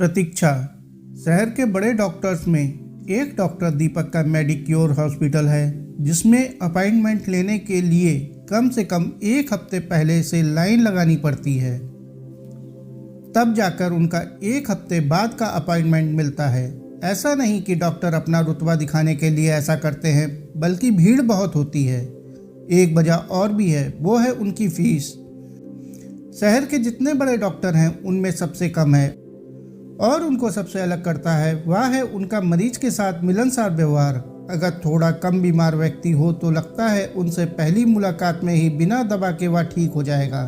प्रतीक्षा। शहर के बड़े डॉक्टर्स में एक डॉक्टर दीपक का मेडिक्योर हॉस्पिटल है, जिसमें अपॉइंटमेंट लेने के लिए कम से कम एक हफ्ते पहले से लाइन लगानी पड़ती है। तब जाकर उनका एक हफ्ते बाद का अपॉइंटमेंट मिलता है। ऐसा नहीं कि डॉक्टर अपना रुतबा दिखाने के लिए ऐसा करते हैं, बल्कि भीड़ बहुत होती है। एक वजह और भी है, वो है उनकी फीस। शहर के जितने बड़े डॉक्टर हैं उनमें सबसे कम है, और उनको सबसे अलग करता है वह है उनका मरीज के साथ मिलनसार व्यवहार। अगर थोड़ा कम बीमार व्यक्ति हो तो लगता है उनसे पहली मुलाकात में ही बिना दवा के वह ठीक हो जाएगा।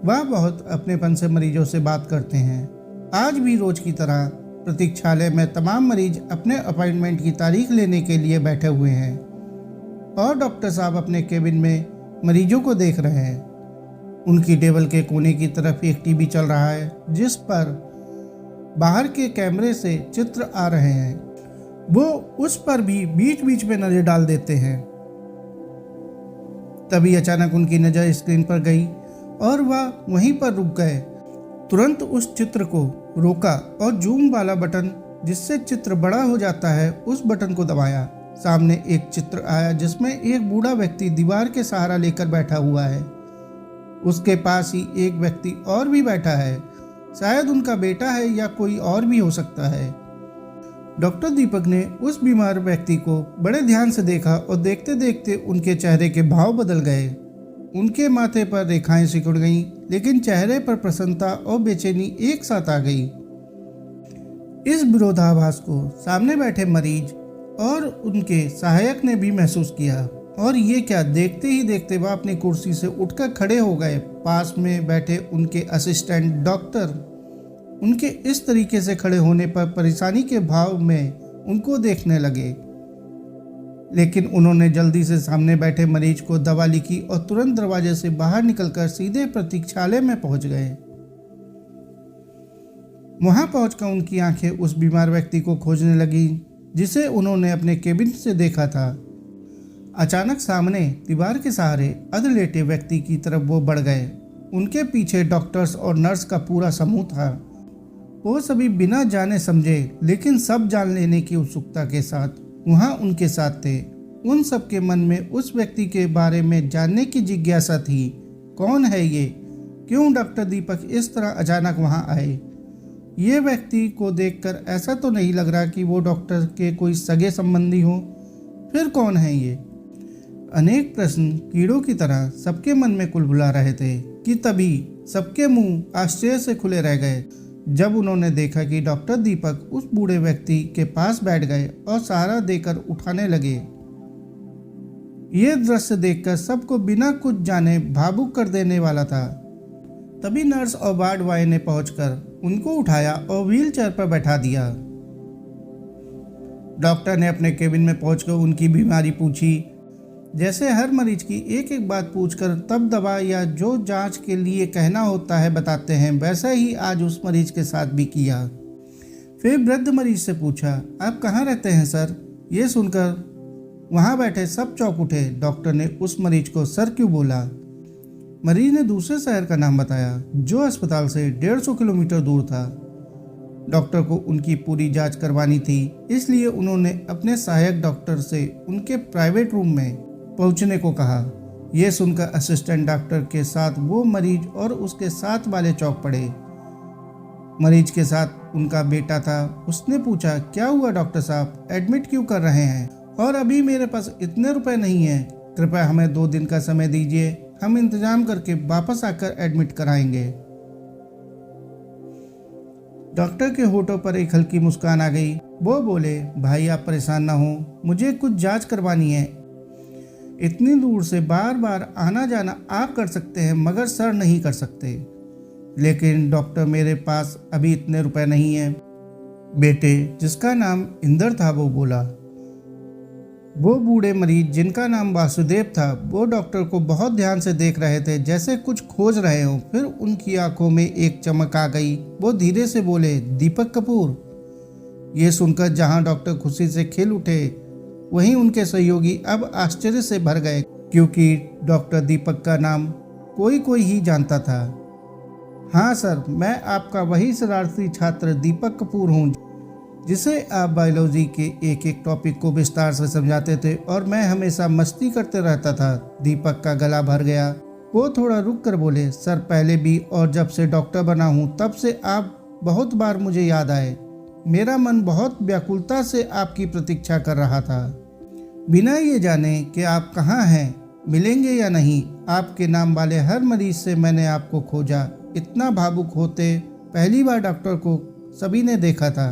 वह बहुत अपनेपन से मरीजों से बात करते हैं। आज भी रोज की तरह प्रतीक्षालय में तमाम मरीज अपने अपॉइंटमेंट की तारीख लेने के लिए बैठे हुए हैं, और डॉक्टर साहब अपने केबिन में मरीजों को देख रहे हैं। उनकी टेबल के कोने की तरफ एक टीवी चल रहा है, जिस पर बाहर के कैमरे से चित्र आ रहे हैं। वो उस पर भी बीच बीच में नजर डाल देते हैं। तभी अचानक उनकी नजर स्क्रीन पर गई और वह वहीं पर रुक गए। तुरंत उस चित्र को रोका और जूम वाला बटन, जिससे चित्र बड़ा हो जाता है, उस बटन को दबाया। सामने एक चित्र आया जिसमें एक बूढ़ा व्यक्ति दीवार के सहारा लेकर बैठा हुआ है। उसके पास ही एक व्यक्ति और भी बैठा है, शायद उनका बेटा है या कोई और भी हो सकता है। डॉक्टर दीपक ने उस बीमार व्यक्ति को बड़े ध्यान से देखा और देखते देखते उनके चेहरे के भाव बदल गए। उनके माथे पर रेखाएं सिकुड़ गईं, लेकिन चेहरे पर प्रसन्नता और बेचैनी एक साथ आ गई। इस विरोधाभास को सामने बैठे मरीज और उनके सहायक ने भी महसूस किया। और ये क्या, देखते ही देखते वह अपनी कुर्सी से उठकर खड़े हो गए। पास में बैठे उनके असिस्टेंट डॉक्टर उनके इस तरीके से खड़े होने पर परेशानी के भाव में उनको देखने लगे, लेकिन उन्होंने जल्दी से सामने बैठे मरीज को दवा लिखी और तुरंत दरवाजे से बाहर निकलकर सीधे प्रतीक्षालय में पहुंच गए। वहां पहुंचकर उनकी आंखें उस बीमार व्यक्ति को खोजने लगी, जिसे उन्होंने अपने केबिन से देखा था। अचानक सामने दीवार के सहारे अधलेटे व्यक्ति की तरफ वो बढ़ गए। उनके पीछे डॉक्टर्स और नर्स का पूरा समूह था। वो सभी बिना जाने समझे, लेकिन सब जान लेने की उत्सुकता के साथ वहां उनके साथ थे। उन सब के मन में उस व्यक्ति के बारे में जानने की जिज्ञासा थी। कौन है ये? क्यों डॉक्टर दीपक इस तरह अचानक वहां आए? ये व्यक्ति को देखकर ऐसा तो नहीं लग रहा कि वो डॉक्टर के कोई सगे संबंधी हो। फिर कौन है ये? अनेक प्रश्न कीड़ों की तरह सबके मन में कुलबुला रहे थे कि तभी सबके मुंह आश्चर्य से खुले रह गए जब उन्होंने देखा कि डॉक्टर दीपक उस बूढ़े व्यक्ति के पास बैठ गए और सहारा देकर उठाने लगे। ये दृश्य देखकर सबको बिना कुछ जाने भावुक कर देने वाला था। तभी नर्स और वार्ड बॉय ने पहुंचकर उनको उठाया और व्हील चेयर पर बैठा दिया। डॉक्टर ने अपने केबिन में पहुंचकर उनकी बीमारी पूछी। जैसे हर मरीज की एक एक बात पूछकर तब दवा या जो जांच के लिए कहना होता है बताते हैं, वैसा ही आज उस मरीज के साथ भी किया। फिर वृद्ध मरीज से पूछा, आप कहाँ रहते हैं सर? ये सुनकर वहाँ बैठे सब चौंक उठे। डॉक्टर ने उस मरीज को सर क्यों बोला। मरीज ने दूसरे शहर का नाम बताया, जो अस्पताल से 150 किलोमीटर दूर था। डॉक्टर को उनकी पूरी जांच करवानी थी, इसलिए उन्होंने अपने सहायक डॉक्टर से उनके प्राइवेट रूम में पहुंचने को कहा। यह सुनकर असिस्टेंट डॉक्टर के साथ वो मरीज और उसके साथ वाले चौंक पड़े। मरीज के साथ उनका बेटा था। उसने पूछा, क्या हुआ डॉक्टर साहब, एडमिट क्यों कर रहे हैं? और अभी मेरे पास इतने रुपए नहीं हैं, कृपया हमें 2 दिन का समय दीजिए, हम इंतजाम करके वापस आकर एडमिट कराएंगे। डॉक्टर के होठों पर एक हल्की मुस्कान आ गई। वो बोले, भाई आप परेशान ना हो, मुझे कुछ जांच करवानी है। इतनी दूर से बार बार आना जाना आप कर सकते हैं, मगर सर नहीं कर सकते। लेकिन डॉक्टर, मेरे पास अभी इतने रुपए नहीं हैं। बेटे, जिसका नाम इंदर था, वो बोला। वो बूढ़े मरीज जिनका नाम वासुदेव था, वो डॉक्टर को बहुत ध्यान से देख रहे थे, जैसे कुछ खोज रहे हों। फिर उनकी आंखों में एक चमक आ गई। वो धीरे से बोले, दीपक कपूर। ये सुनकर जहां डॉक्टर खुशी से खिल उठे, वहीं उनके सहयोगी अब आश्चर्य से भर गए, क्योंकि डॉक्टर दीपक का नाम कोई कोई ही जानता था। हाँ सर, मैं आपका वही शरारती छात्र दीपक कपूर हूँ जिसे आप बायोलॉजी के एक एक टॉपिक को विस्तार से समझाते थे और मैं हमेशा मस्ती करते रहता था। दीपक का गला भर गया। वो थोड़ा रुक कर बोले, सर पहले भी और जब से डॉक्टर बना हूँ तब से आप बहुत बार मुझे याद आए। मेरा मन बहुत व्याकुलता से आपकी प्रतीक्षा कर रहा था, बिना ये जाने कि आप कहाँ हैं, मिलेंगे या नहीं। आपके नाम वाले हर मरीज से मैंने आपको खोजा। इतना भावुक होते पहली बार डॉक्टर को सभी ने देखा था।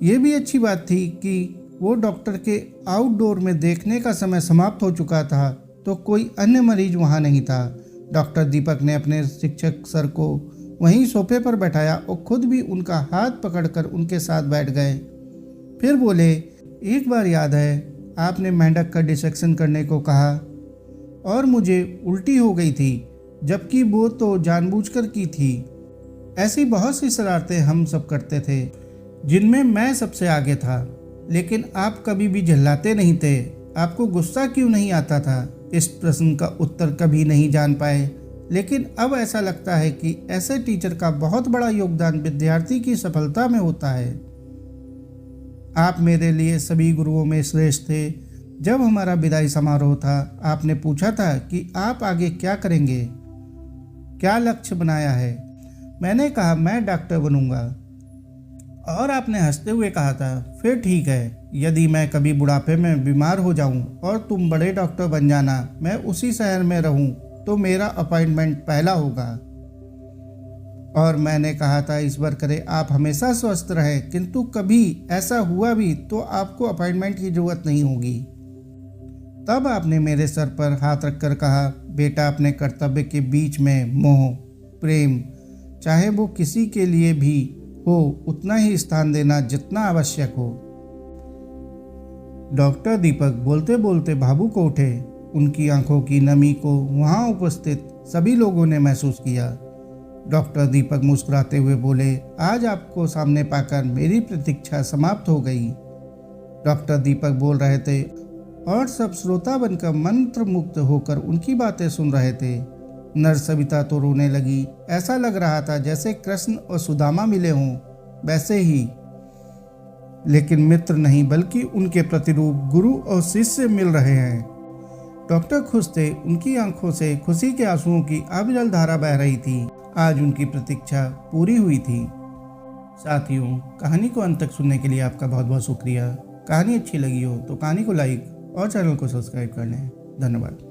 ये भी अच्छी बात थी कि वो डॉक्टर के आउटडोर में देखने का समय समाप्त हो चुका था, तो कोई अन्य मरीज वहाँ नहीं था। डॉक्टर दीपक ने अपने शिक्षक सर को वहीं सोफे पर बैठाया और खुद भी उनका हाथ पकड़कर उनके साथ बैठ गए। फिर बोले, एक बार याद है आपने मेंढक का डिसेक्शन करने को कहा और मुझे उल्टी हो गई थी, जबकि वो तो जानबूझकर की थी। ऐसी बहुत सी शरारतें हम सब करते थे जिनमें मैं सबसे आगे था, लेकिन आप कभी भी झल्लाते नहीं थे। आपको गुस्सा क्यों नहीं आता था? इस प्रश्न का उत्तर कभी नहीं जान पाए, लेकिन अब ऐसा लगता है कि ऐसे टीचर का बहुत बड़ा योगदान विद्यार्थी की सफलता में होता है। आप मेरे लिए सभी गुरुओं में श्रेष्ठ थे। जब हमारा विदाई समारोह था, आपने पूछा था कि आप आगे क्या करेंगे, क्या लक्ष्य बनाया है। मैंने कहा मैं डॉक्टर बनूंगा, और आपने हंसते हुए कहा था, फिर ठीक है, यदि मैं कभी बुढ़ापे में बीमार हो जाऊं और तुम बड़े डॉक्टर बन जाना, मैं उसी शहर में रहूं तो मेरा अपॉइंटमेंट पहला होगा। और मैंने कहा था, ईश्वर करे आप हमेशा स्वस्थ रहें, किंतु कभी ऐसा हुआ भी तो आपको अपॉइंटमेंट की जरूरत नहीं होगी। तब आपने मेरे सर पर हाथ रखकर कहा, बेटा अपने कर्तव्य के बीच में मोह प्रेम, चाहे वो किसी के लिए भी हो, उतना ही स्थान देना जितना आवश्यक हो। डॉक्टर दीपक बोलते बोलते भावुक हो उठे। उनकी आंखों की नमी को वहां उपस्थित सभी लोगों ने महसूस किया। डॉक्टर दीपक मुस्कुराते हुए बोले, आज आपको सामने पाकर मेरी प्रतीक्षा समाप्त हो गई। डॉक्टर दीपक बोल रहे थे और सब श्रोता बनकर मंत्र मुक्त होकर उनकी बातें सुन रहे थे। नर्स सविता तो रोने लगी। ऐसा लग रहा था जैसे कृष्ण और सुदामा मिले हों, वैसे ही, लेकिन मित्र नहीं बल्कि उनके प्रतिरूप गुरु और शिष्य मिल रहे हैं। डॉक्टर खुश थे। उनकी आंखों से खुशी के आंसुओं की अविरल धारा बह रही थी। आज उनकी प्रतीक्षा पूरी हुई थी। साथियों, कहानी को अंत तक सुनने के लिए आपका बहुत बहुत शुक्रिया। कहानी अच्छी लगी हो तो कहानी को लाइक और चैनल को सब्सक्राइब कर लें। धन्यवाद।